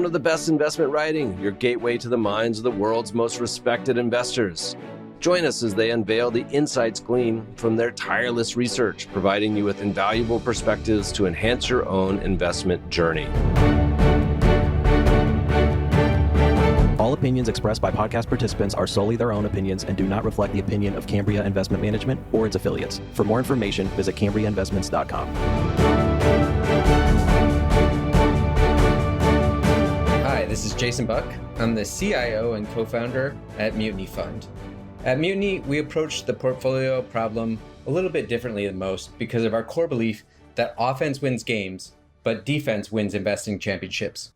Welcome to the best investment writing, your gateway to the minds of the world's most respected investors. Join us as they unveil the insights gleaned from their tireless research, providing you with invaluable perspectives to enhance your own investment journey. All opinions expressed by podcast participants are solely their own opinions and do not reflect the opinion of Cambria Investment Management or its affiliates. For more information, visit CambriaInvestments.com. Hi, this is Jason Buck. I'm the CIO and co-founder at Mutiny Fund. At Mutiny, we approach the portfolio problem a little bit differently than most because of our core belief that offense wins games, but defense wins investing championships.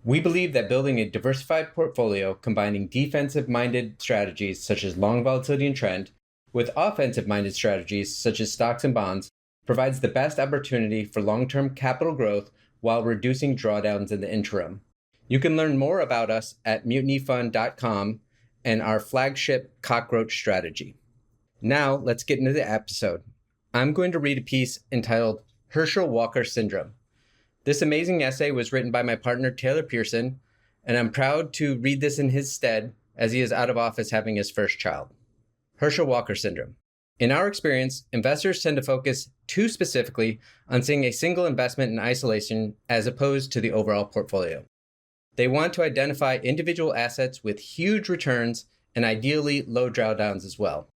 We believe that building a diversified portfolio combining defensive-minded strategies such as long volatility and trend with offensive-minded strategies such as stocks and bonds provides the best opportunity for long-term capital growth while reducing drawdowns in the interim. You can learn more about us at mutinyfund.com and our flagship cockroach strategy. Now, let's get into the episode. I'm going to read a piece entitled Herschel Walker Syndrome. This amazing essay was written by my partner, Taylor Pearson, and I'm proud to read this in his stead as he is out of office having his first child. Herschel Walker Syndrome. In our experience, investors tend to focus too specifically on seeing a single investment in isolation as opposed to the overall portfolio. They want to identify individual assets with huge returns and ideally low drawdowns as well.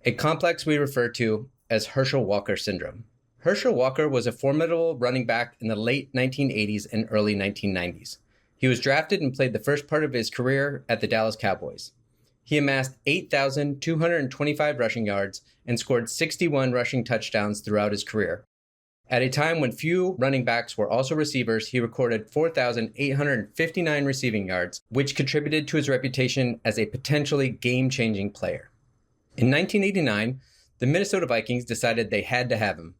A complex we refer to as Herschel Walker Syndrome. Herschel Walker was a formidable running back in the late 1980s and early 1990s. He was drafted and played the first part of his career at the Dallas Cowboys. He amassed 8,225 rushing yards and scored 61 rushing touchdowns throughout his career. At a time when few running backs were also receivers, he recorded 4,859 receiving yards, which contributed to his reputation as a potentially game-changing player. In 1989, the Minnesota Vikings decided they had to have him.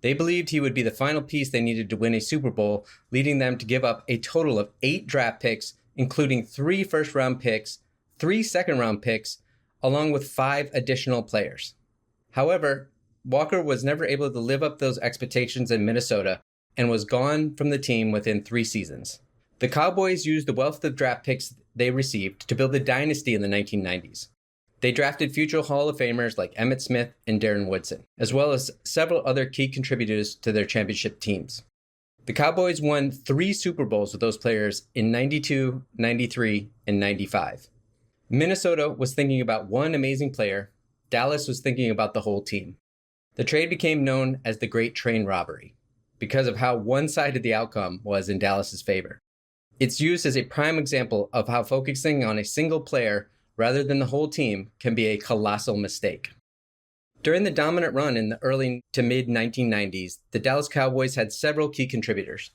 They believed he would be the final piece they needed to win a Super Bowl, leading them to give up a total of 8 draft picks, including 3 first-round picks, 3 second-round picks, along with 5 additional players. However, Walker was never able to live up those expectations in Minnesota and was gone from the team within 3 seasons. The Cowboys used the wealth of draft picks they received to build a dynasty in the 1990s. They drafted future Hall of Famers like Emmitt Smith and Darren Woodson, as well as several other key contributors to their championship teams. The Cowboys won 3 Super Bowls with those players in 92, 93, and 95. Minnesota was thinking about one amazing player. Dallas was thinking about the whole team. The trade became known as the Great Train Robbery because of how one-sided the outcome was in Dallas's favor. It's used as a prime example of how focusing on a single player rather than the whole team can be a colossal mistake. During the dominant run in the early to mid-1990s, the Dallas Cowboys had several key contributors.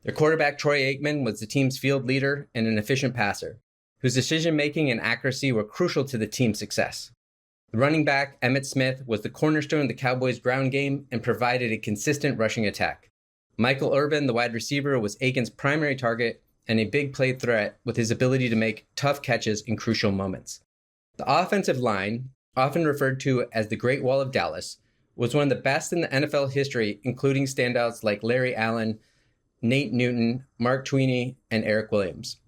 Their quarterback, Troy Aikman, was the team's field leader and an efficient passer, whose decision-making and accuracy were crucial to the team's success. The running back, Emmitt Smith, was the cornerstone of the Cowboys' ground game and provided a consistent rushing attack. Michael Irvin, the wide receiver, was Aiken's primary target and a big play threat with his ability to make tough catches in crucial moments. The offensive line, often referred to as the Great Wall of Dallas, was one of the best in the NFL history, including standouts like Larry Allen, Nate Newton, Mark Tweeney, and Eric Williams.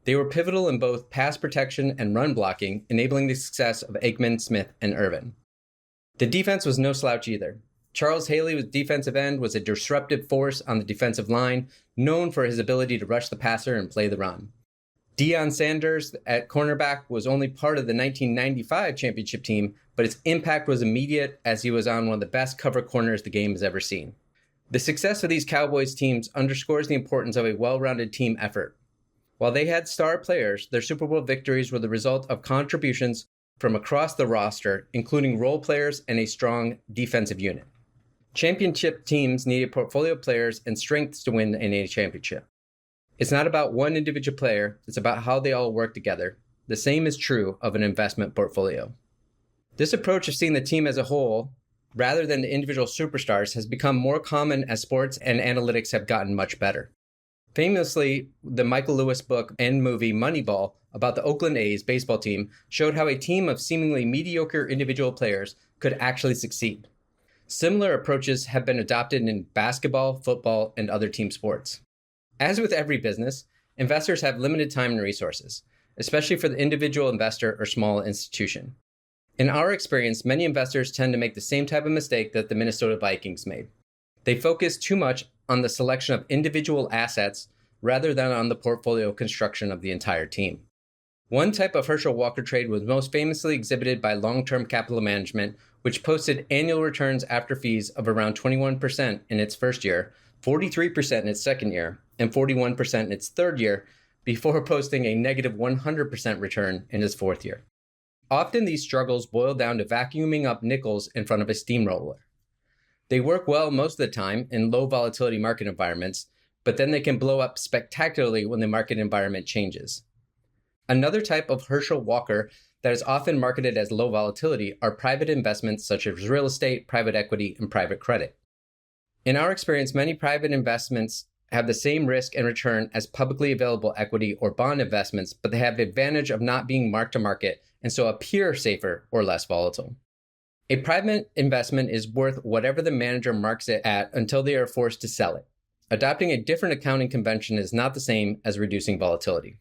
They were pivotal in both pass protection and run blocking, enabling the success of Aikman, Smith, and Irvin. The defense was no slouch either. Charles Haley, with defensive end, was a disruptive force on the defensive line, known for his ability to rush the passer and play the run. Deion Sanders at cornerback was only part of the 1995 championship team, but its impact was immediate as he was on one of the best cover corners the game has ever seen. The success of these Cowboys teams underscores the importance of a well-rounded team effort. While they had star players, their Super Bowl victories were the result of contributions from across the roster, including role players and a strong defensive unit. Championship teams need a portfolio of players and strengths to win in a championship. It's not about one individual player, it's about how they all work together. The same is true of an investment portfolio. This approach of seeing the team as a whole, rather than the individual superstars, has become more common as sports and analytics have gotten much better. Famously, the Michael Lewis book and movie Moneyball about the Oakland A's baseball team showed how a team of seemingly mediocre individual players could actually succeed. Similar approaches have been adopted in basketball, football, and other team sports. As with every business, investors have limited time and resources, especially for the individual investor or small institution. In our experience, many investors tend to make the same type of mistake that the Minnesota Vikings made. They focus too much on the selection of individual assets rather than on the portfolio construction of the entire team. One type of Herschel Walker trade was most famously exhibited by long-term capital management, which posted annual returns after fees of around 21% in its first year, 43% in its second year, and 41% in its third year, before posting a negative 100% return in its fourth year. Often these struggles boil down to vacuuming up nickels in front of a steamroller. They work well most of the time in low volatility market environments, but then they can blow up spectacularly when the market environment changes. Another type of Herschel Walker that is often marketed as low volatility are private investments such as real estate, private equity, and private credit. In our experience, many private investments have the same risk and return as publicly available equity or bond investments, but they have the advantage of not being marked to market and so appear safer or less volatile. A private investment is worth whatever the manager marks it at until they are forced to sell it. Adopting a different accounting convention is not the same as reducing volatility.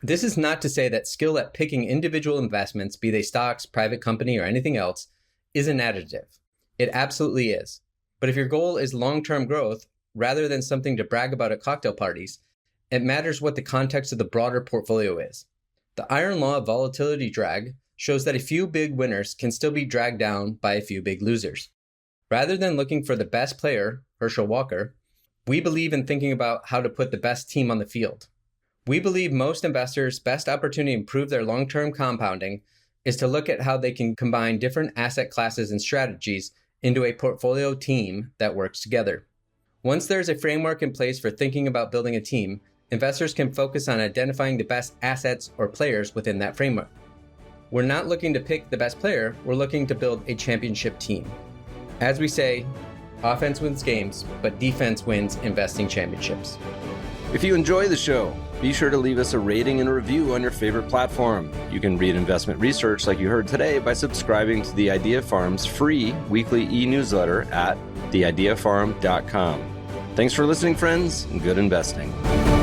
This is not to say that skill at picking individual investments, be they stocks, private company, or anything else, is an additive. It absolutely is. But if your goal is long-term growth, rather than something to brag about at cocktail parties, it matters what the context of the broader portfolio is. The iron law of volatility drag shows that a few big winners can still be dragged down by a few big losers. Rather than looking for the best player, Herschel Walker, we believe in thinking about how to put the best team on the field. We believe most investors' best opportunity to improve their long-term compounding is to look at how they can combine different asset classes and strategies into a portfolio team that works together. Once there's a framework in place for thinking about building a team, investors can focus on identifying the best assets or players within that framework. We're not looking to pick the best player, we're looking to build a championship team. As we say, offense wins games, but defense wins investing championships. If you enjoy the show, be sure to leave us a rating and a review on your favorite platform. You can read investment research like you heard today by subscribing to the Idea Farm's free weekly e-newsletter at theideafarm.com. Thanks for listening, friends, and good investing.